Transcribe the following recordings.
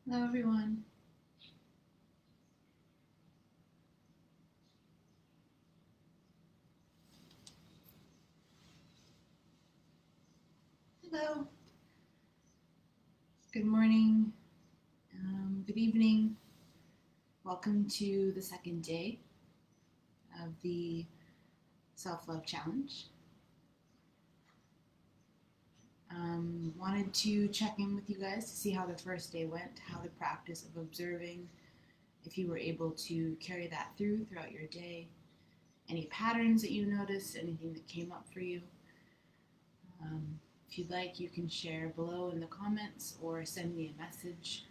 Hello, everyone. Hello. Good morning. Good evening. Welcome to the second day of the Self Love Challenge. Wanted to check in with you guys to see how the first day went, how the practice of observing, if you were able to carry that throughout your day, any patterns that you noticed, anything that came up for you. If you'd like, you can share below in the comments or send me a message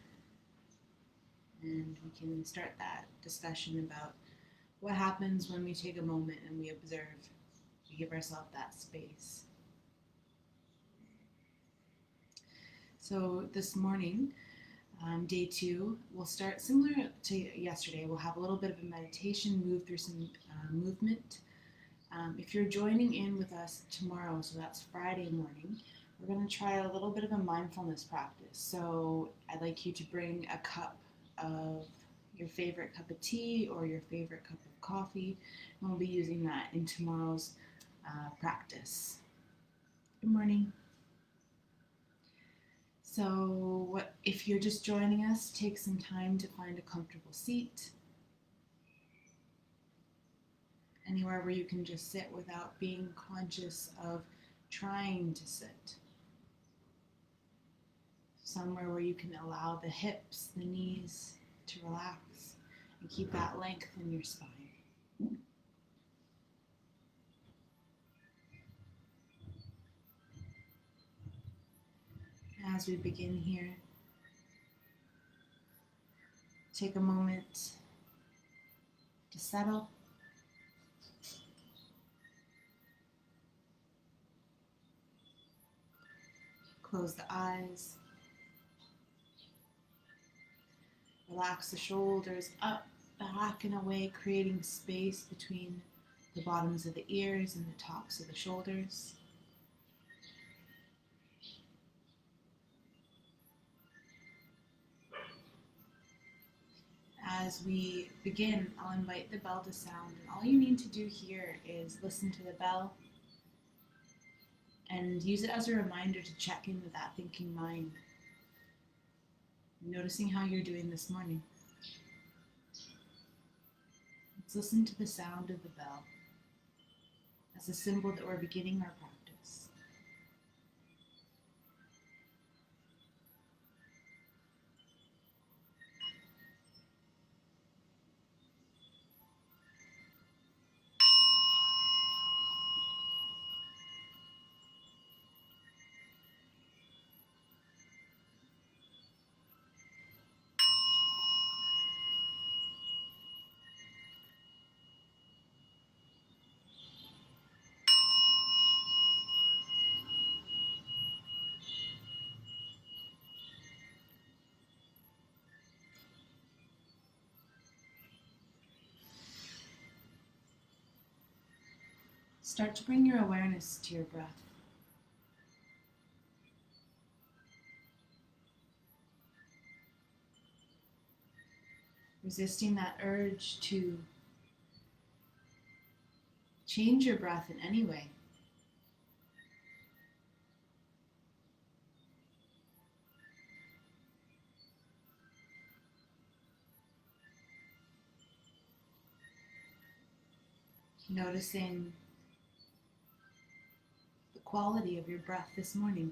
and we can start that discussion about what happens when we take a moment and we observe, we give ourselves that space. So this morning, day 2, we'll start similar to yesterday. We'll have a little bit of a meditation, move through some movement. If you're joining in with us tomorrow, so that's Friday morning, we're going to try a little bit of a mindfulness practice. So I'd like you to bring a cup of your favorite cup of tea or your favorite cup of coffee, and we'll be using that in tomorrow's practice. Good morning. So if you're just joining us, take some time to find a comfortable seat, anywhere where you can just sit without being conscious of trying to sit. Somewhere where you can allow the hips, the knees to relax and keep that length in your spine. As we begin here, take a moment to settle. Close the eyes. Relax the shoulders up, back, and away, creating space between the bottoms of the ears and the tops of the shoulders. As we begin, I'll invite the bell to sound, and all you need to do here is listen to the bell and use it as a reminder to check in with that thinking mind, noticing how you're doing this morning. Let's listen to the sound of the bell as a symbol that we're beginning our practice. Start to bring your awareness to your breath. Resisting that urge to change your breath in any way. Noticing the quality of your breath this morning.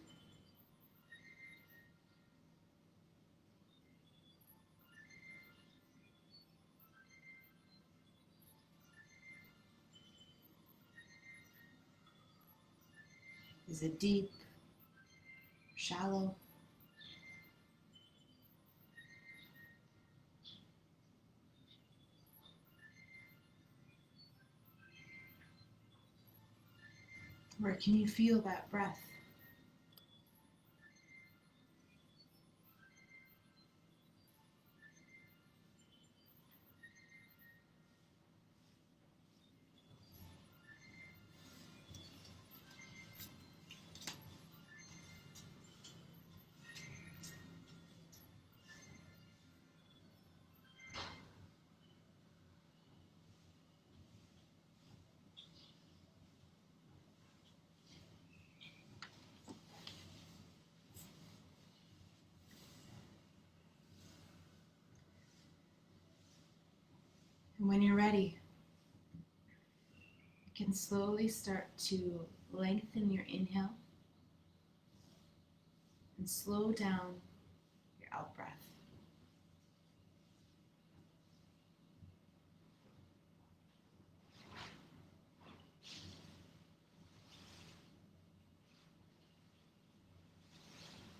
Is it deep, shallow? Or can you feel that breath? When you're ready, you can slowly start to lengthen your inhale and slow down your out breath.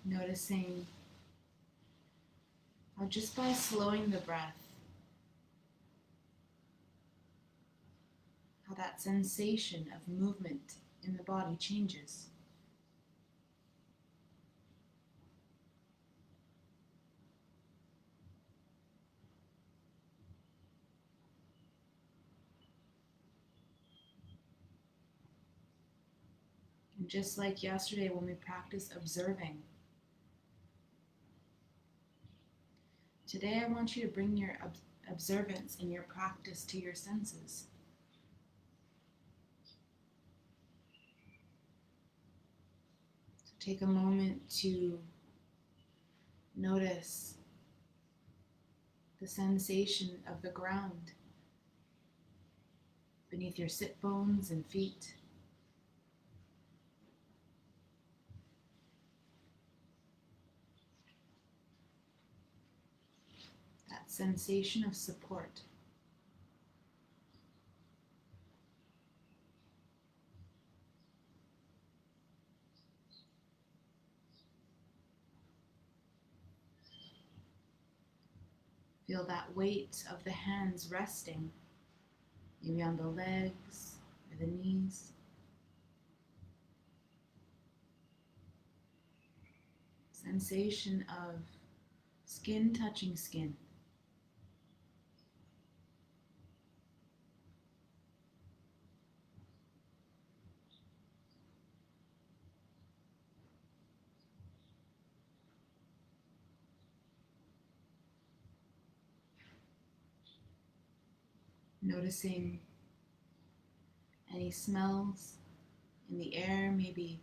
Noticing how just by slowing the breath, how that sensation of movement in the body changes. And just like yesterday when we practiced observing, today I want you to bring your observance and your practice to your senses. So take a moment to notice the sensation of the ground beneath your sit bones and feet. That sensation of support. Feel that weight of the hands resting, maybe on the legs or the knees. Sensation of skin touching skin. Noticing any smells in the air, maybe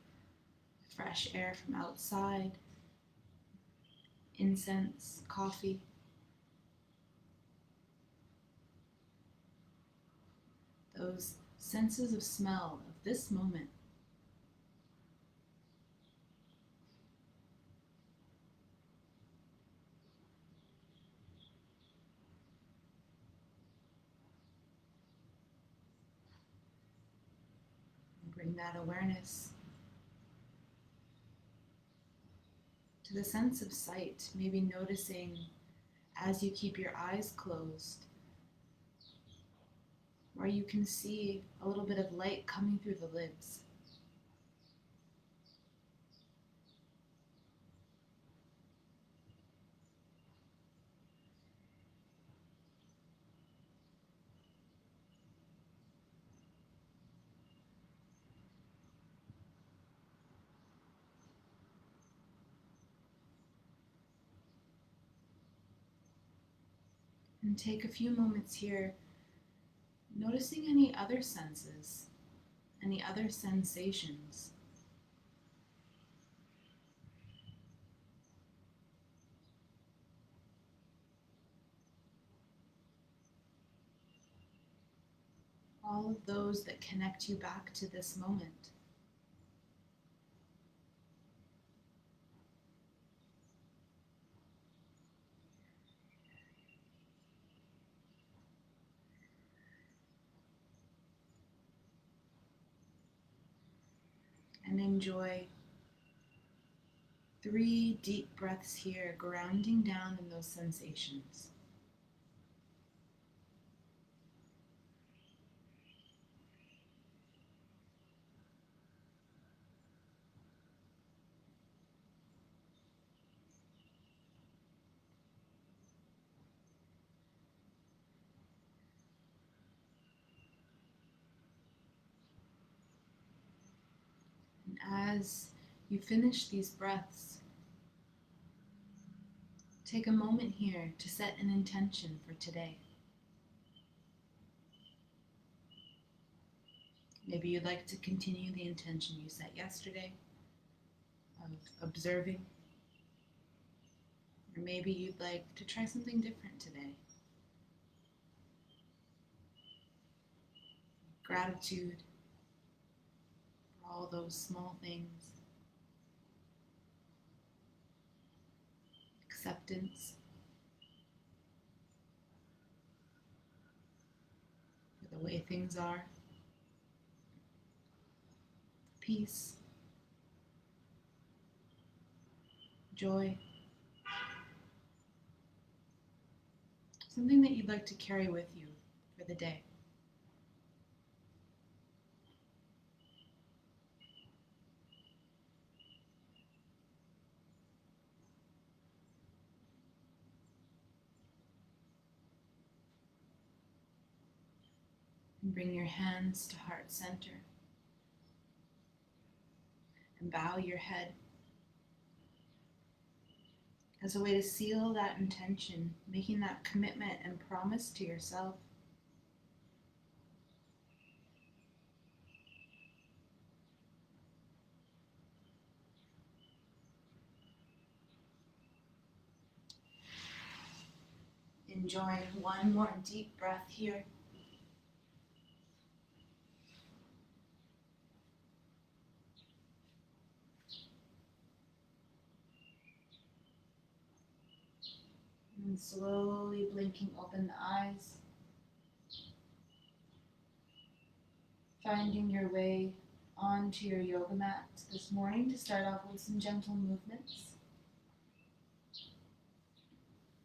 fresh air from outside, incense, coffee. Those senses of smell of this moment. And bring that awareness to the sense of sight, maybe noticing as you keep your eyes closed, where you can see a little bit of light coming through the lids. And take a few moments here, noticing any other senses, any other sensations. All of those that connect you back to this moment. And enjoy 3 deep breaths here, grounding down in those sensations. And as you finish these breaths, take a moment here to set an intention for today. Maybe you'd like to continue the intention you set yesterday of observing, or maybe you'd like to try something different today. gratitude for all those small things, acceptance for the way things are, peace, joy, something that you'd like to carry with you for the day. And bring your hands to heart center and bow your head as a way to seal that intention, making that commitment and promise to yourself. Enjoying one more deep breath here. And slowly blinking open the eyes. Finding your way onto your yoga mat this morning to start off with some gentle movements.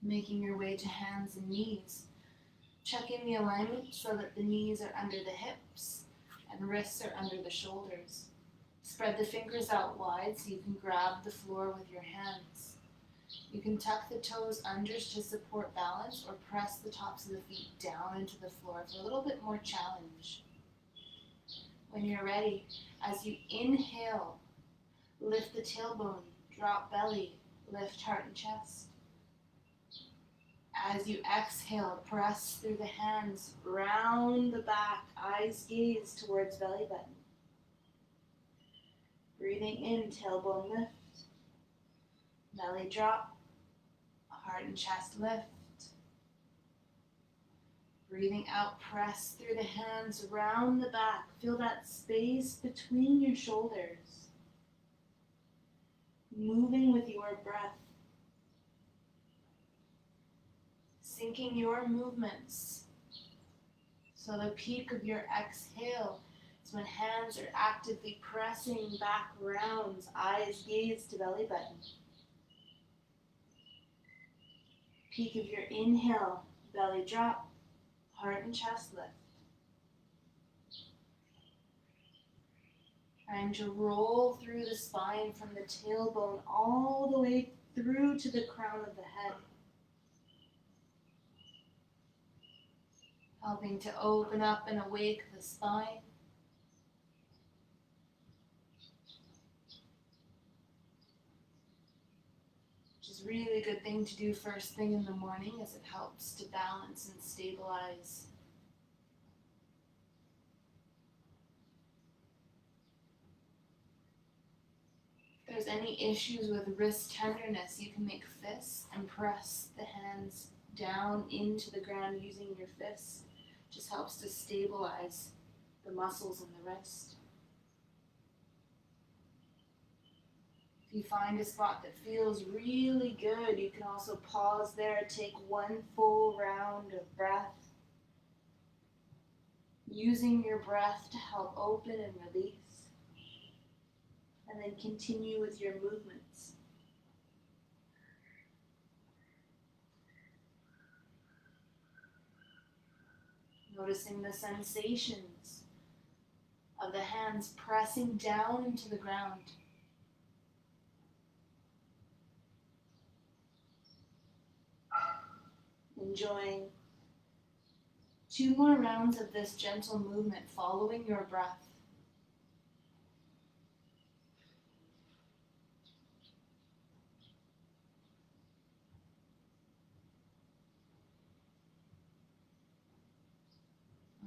Making your way to hands and knees. Checking the alignment so that the knees are under the hips and wrists are under the shoulders. Spread the fingers out wide so you can grab the floor with your hands. You can tuck the toes under to support balance or press the tops of the feet down into the floor for a little bit more challenge. When you're ready, as you inhale, lift the tailbone, drop belly, lift heart and chest. As you exhale, press through the hands, round the back, eyes gaze towards belly button. Breathing in, tailbone lift, belly drop, heart and chest lift. Breathing out, press through the hands, round the back. Feel that space between your shoulders. Moving with your breath. Syncing your movements. So the peak of your exhale is when hands are actively pressing back rounds, eyes gaze to belly button. Peak of your inhale, belly drop, heart and chest lift. Trying to roll through the spine from the tailbone all the way through to the crown of the head. Helping to open up and awake the spine. Which is really a good thing to do first thing in the morning as it helps to balance and stabilize. If there's any issues with wrist tenderness, you can make fists and press the hands down into the ground using your fists. Just helps to stabilize the muscles in the wrist. If you find a spot that feels really good, you can also pause there, take one full round of breath. Using your breath to help open and release. And then continue with your movements. Noticing the sensations of the hands pressing down into the ground. Enjoying 2 more rounds of this gentle movement following your breath.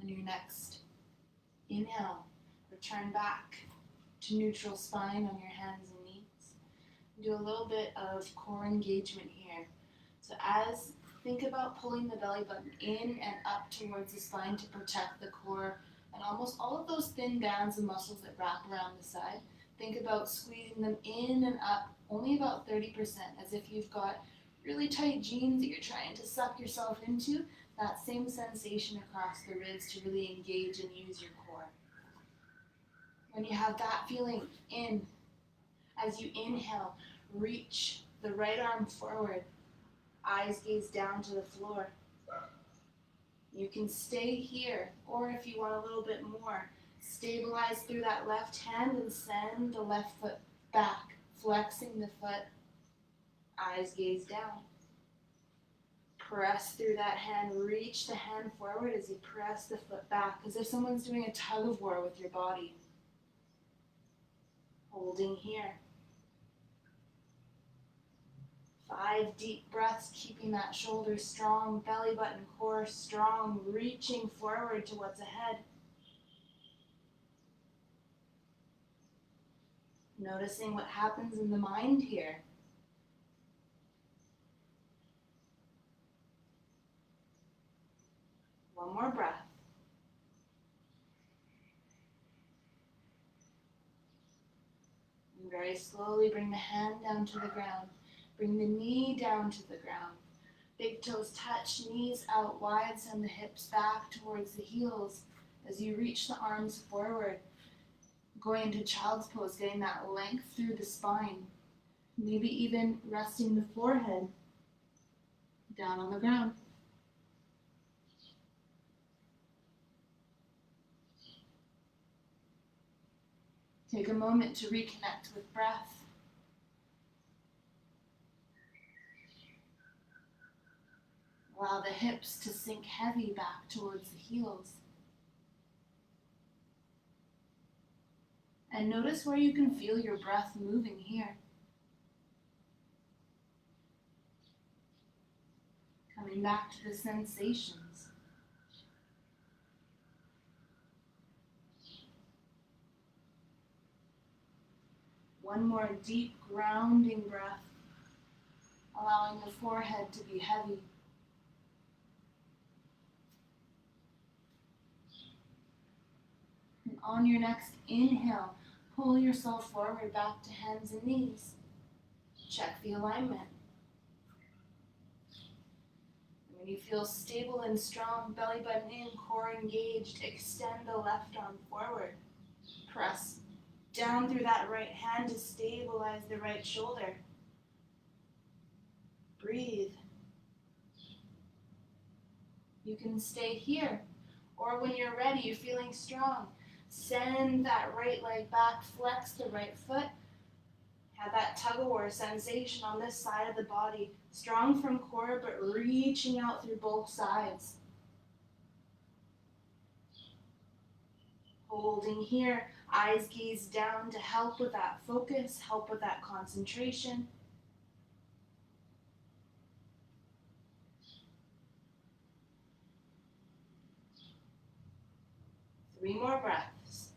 On your next inhale, return back to neutral spine on your hands and knees. Do a little bit of core engagement here. So think about pulling the belly button in and up towards the spine to protect the core And almost all of those thin bands of muscles that wrap around the side, think about squeezing them in and up only about 30%, as if you've got really tight jeans that you're trying to suck yourself into. That same sensation across the ribs to really engage and use your core. When you have that feeling in, as you inhale, reach the right arm forward, eyes gaze down to the floor. You can stay here, or if you want a little bit more, stabilize through that left hand and send the left foot back, flexing the foot, eyes gaze down. Press through that hand, reach the hand forward as you press the foot back, as if someone's doing a tug of war with your body. Holding here. 5 deep breaths, keeping that shoulder strong, belly button, core strong, reaching forward to what's ahead. Noticing what happens in the mind here. One more breath. And very slowly bring the hand down to the ground. Bring the knee down to the ground. Big toes touch, knees out wide, send the hips back towards the heels as you reach the arms forward. Going into child's pose, getting that length through the spine. Maybe even resting the forehead down on the ground. Take a moment to reconnect with breath. Allow the hips to sink heavy back towards the heels. And notice where you can feel your breath moving here. Coming back to the sensations. One more deep grounding breath, allowing the forehead to be heavy. And on your next inhale, pull yourself forward back to hands and knees. Check the alignment. And when you feel stable and strong, belly button in, core engaged, extend the left arm forward. Press down through that right hand to stabilize the right shoulder. Breathe. You can stay here, or when you're ready, you're feeling strong, send that right leg back, flex the right foot. Have that tug-of-war sensation on this side of the body, strong from core, but reaching out through both sides. Holding here, eyes gaze down to help with that focus, help with that concentration. Three more breaths.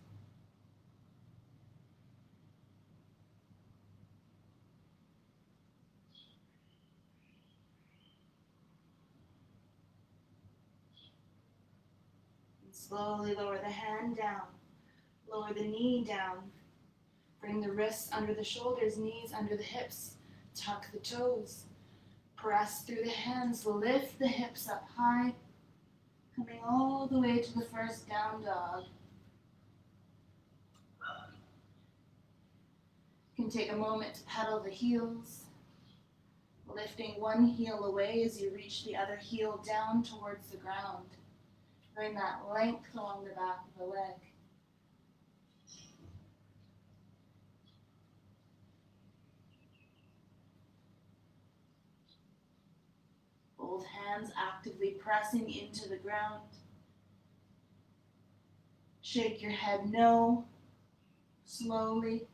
And slowly lower the hand down. Lower the knee down. Bring the wrists under the shoulders, knees under the hips. Tuck the toes. Press through the hands, lift the hips up high. Coming all the way to the first down dog. You can take a moment to pedal the heels, lifting one heel away as you reach the other heel down towards the ground. Bring that length along the back of the leg. Both hands actively pressing into the ground. Shake your head no, slowly.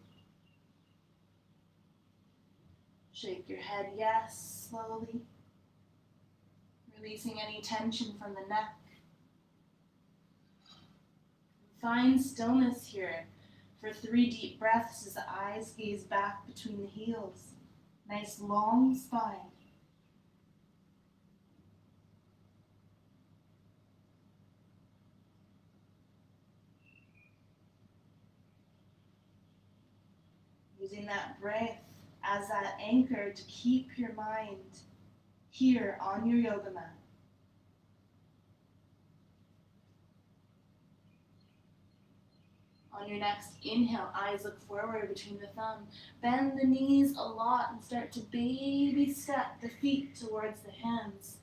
Shake your head yes, slowly. Releasing any tension from the neck. Find stillness here for 3 deep breaths as the eyes gaze back between the heels. Nice long spine. Using that breath as that anchor to keep your mind here on your yoga mat. On your next inhale, eyes look forward between the thumb. Bend the knees a lot and start to baby step the feet towards the hands.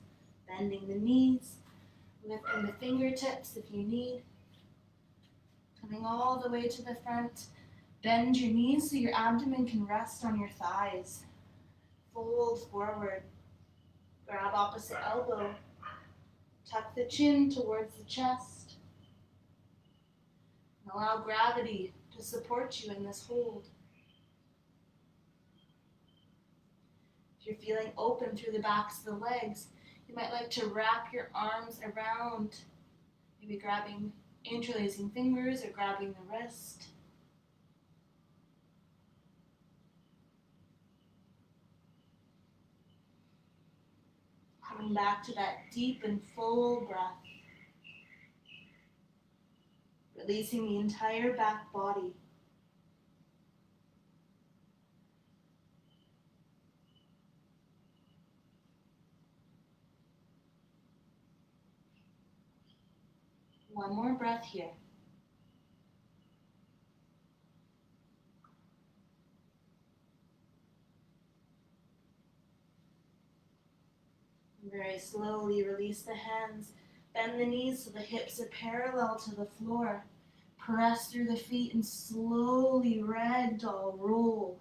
Bending the knees, lifting the fingertips if you need. Coming all the way to the front. Bend your knees so your abdomen can rest on your thighs. Fold forward. Grab opposite elbow. Tuck the chin towards the chest. And allow gravity to support you in this hold. If you're feeling open through the backs of the legs, you might like to wrap your arms around, maybe grabbing, interlacing fingers or grabbing the wrist. Coming back to that deep and full breath. Releasing the entire back body. One more breath here. Very slowly release the hands. Bend the knees so the hips are parallel to the floor. Press through the feet and slowly ragdoll roll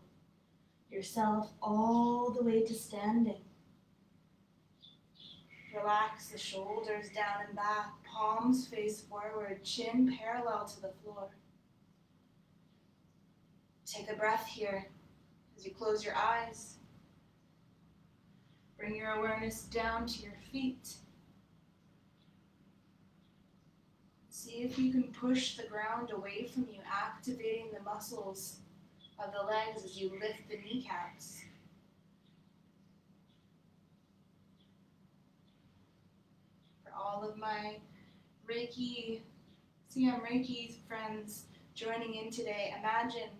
yourself all the way to standing. Relax the shoulders down and back, palms face forward, chin parallel to the floor. Take a breath here as you close your eyes. Bring your awareness down to your feet. See if you can push the ground away from you, activating the muscles of the legs as you lift the kneecaps. For all of my CM Reiki friends joining in today, imagine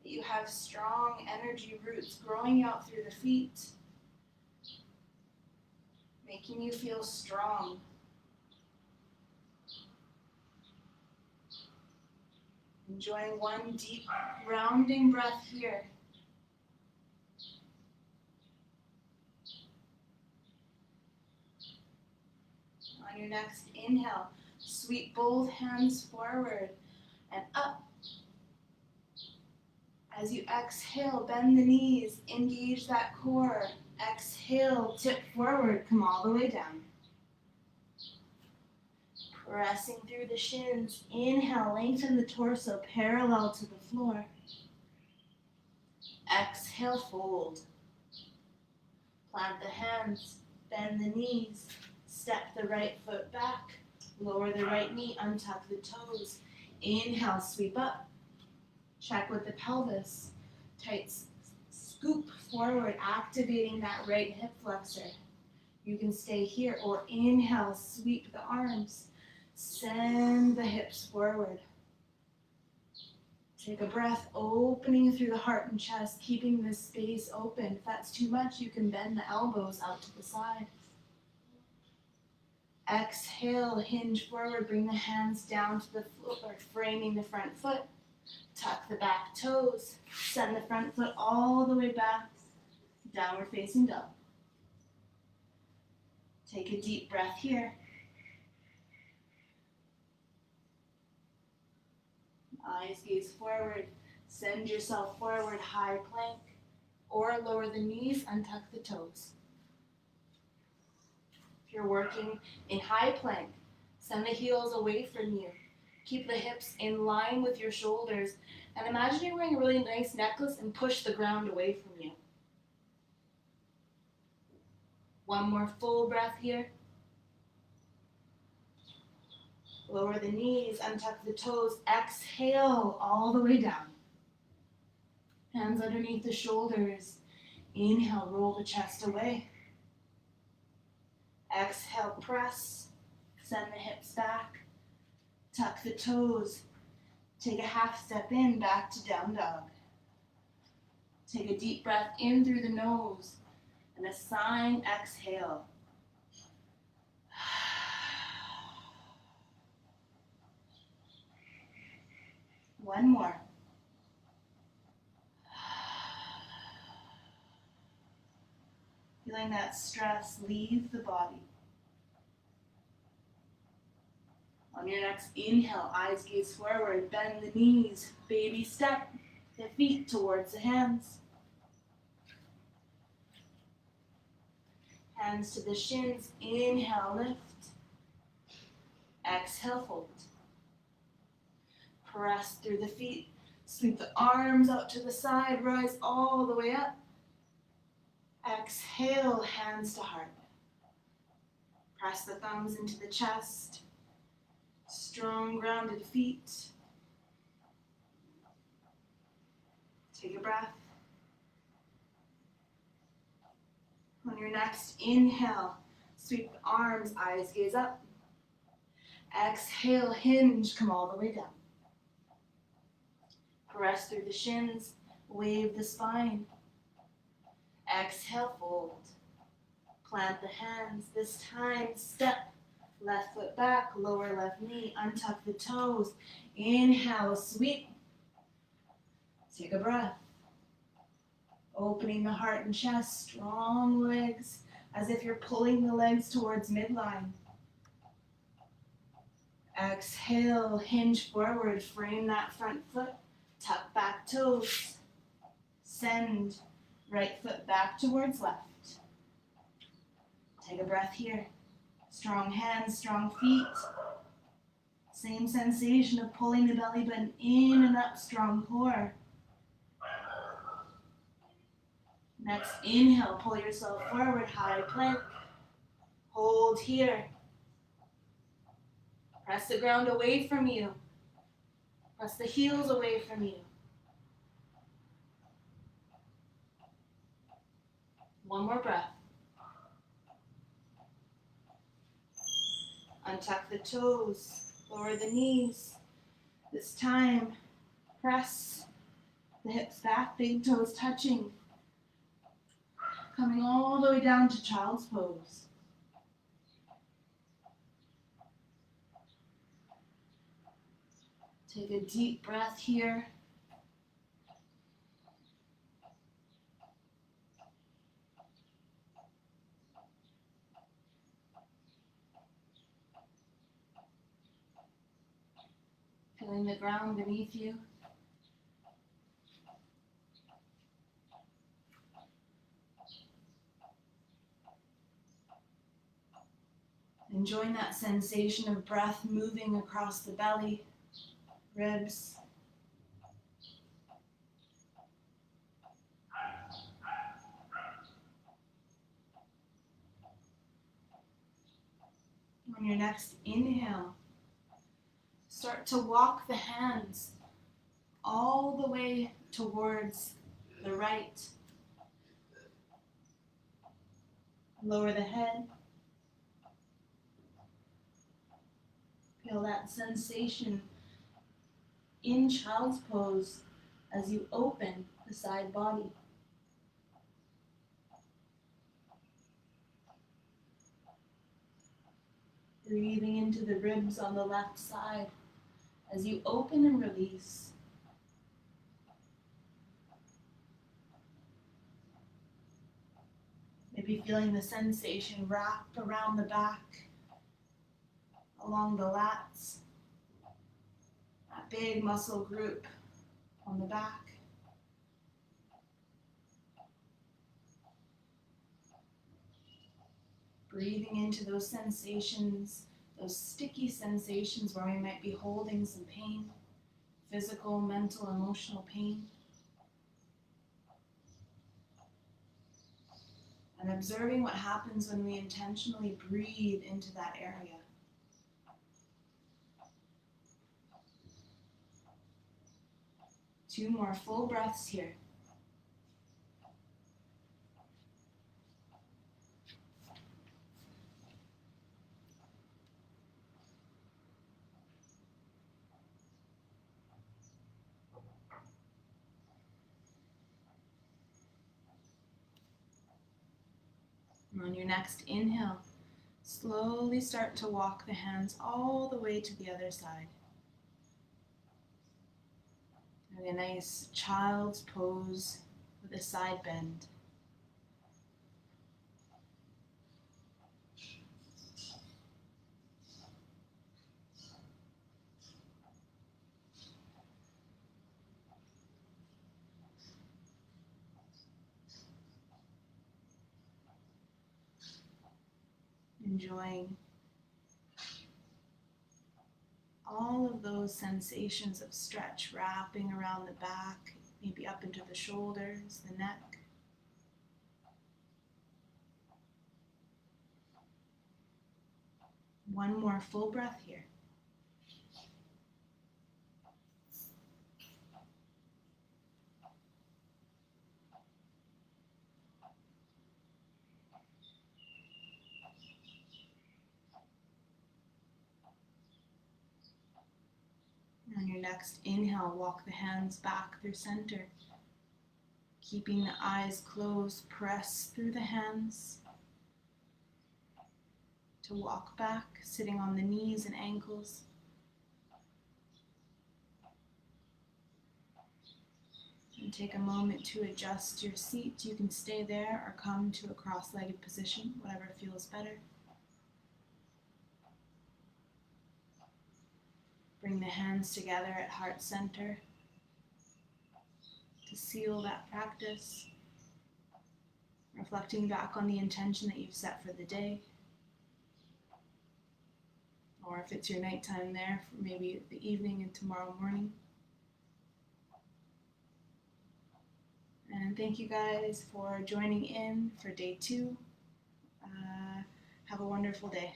that you have strong energy roots growing out through the feet, making you feel strong. Enjoying one deep, rounding breath here. On your next inhale, sweep both hands forward and up. As you exhale, bend the knees, engage that core. Exhale, tip forward, come all the way down. Pressing through the shins. Inhale, lengthen the torso parallel to the floor. Exhale, fold. Plant the hands, bend the knees, step the right foot back, lower the right knee, untuck the toes. Inhale, sweep up. Check with the pelvis. Tight scoop forward, activating that right hip flexor. You can stay here or inhale, sweep the arms. Send the hips forward. Take a breath, opening through the heart and chest, keeping this space open. If that's too much, you can bend the elbows out to the side. Exhale, hinge forward, bring the hands down to the floor, framing the front foot. Tuck the back toes. Send the front foot all the way back. Downward facing dog. Take a deep breath here. Eyes gaze forward. Send yourself forward, high plank. Or lower the knees, untuck the toes. If you're working in high plank, send the heels away from you. Keep the hips in line with your shoulders. And imagine you're wearing a really nice necklace and push the ground away from you. One more full breath here. Lower the knees, untuck the toes. Exhale all the way down. Hands underneath the shoulders. Inhale, roll the chest away. Exhale, press. Send the hips back. Tuck the toes. Take a half step in, back to down dog. Take a deep breath in through the nose and a sighing exhale. One more. Feeling that stress leave the body. On your next inhale, eyes gaze forward, bend the knees, baby step the feet towards the hands. Hands to the shins, inhale, lift. Exhale, fold. Press through the feet, sweep the arms out to the side, rise all the way up. Exhale, hands to heart. Press the thumbs into the chest. Strong, grounded feet. Take a breath. On your next inhale, sweep the arms, eyes gaze up. Exhale, hinge, come all the way down. Press through the shins, wave the spine. Exhale, fold. Plant the hands. This time, step. Left foot back, lower left knee, untuck the toes. Inhale, sweep. Take a breath. Opening the heart and chest, strong legs, as if you're pulling the legs towards midline. Exhale, hinge forward, frame that front foot, tuck back toes. Send right foot back towards left. Take a breath here. Strong hands, strong feet. Same sensation of pulling the belly button in and up, strong core. Next inhale, pull yourself forward, high plank. Hold here. Press the ground away from you. Press the heels away from you. One more breath. Untuck the toes, lower the knees. This time, press the hips back, big toes touching. Coming all the way down to child's pose. Take a deep breath here. Feeling the ground beneath you. Enjoying that sensation of breath moving across the belly, ribs. On your next inhale, start to walk the hands all the way towards the right. Lower the head. Feel that sensation in child's pose as you open the side body. Breathing into the ribs on the left side as you open and release. Maybe feeling the sensation wrap around the back, along the lats, that big muscle group on the back. Breathing into those sensations, those sticky sensations where we might be holding some pain, physical, mental, emotional pain. And observing what happens when we intentionally breathe into that area. Two more full breaths here. And on your next inhale, slowly start to walk the hands all the way to the other side. Doing a nice child's pose with a side bend. Enjoying all of those sensations of stretch wrapping around the back, maybe up into the shoulders, the neck. One more full breath here. On your next inhale, walk the hands back through center. Keeping the eyes closed, press through the hands to walk back, sitting on the knees and ankles. And take a moment to adjust your seat. You can stay there or come to a cross-legged position, whatever feels better. Bring the hands together at heart center to seal that practice. Reflecting back on the intention that you've set for the day. Or if it's your nighttime there, for maybe the evening and tomorrow morning. And thank you guys for joining in for day 2. Have a wonderful day.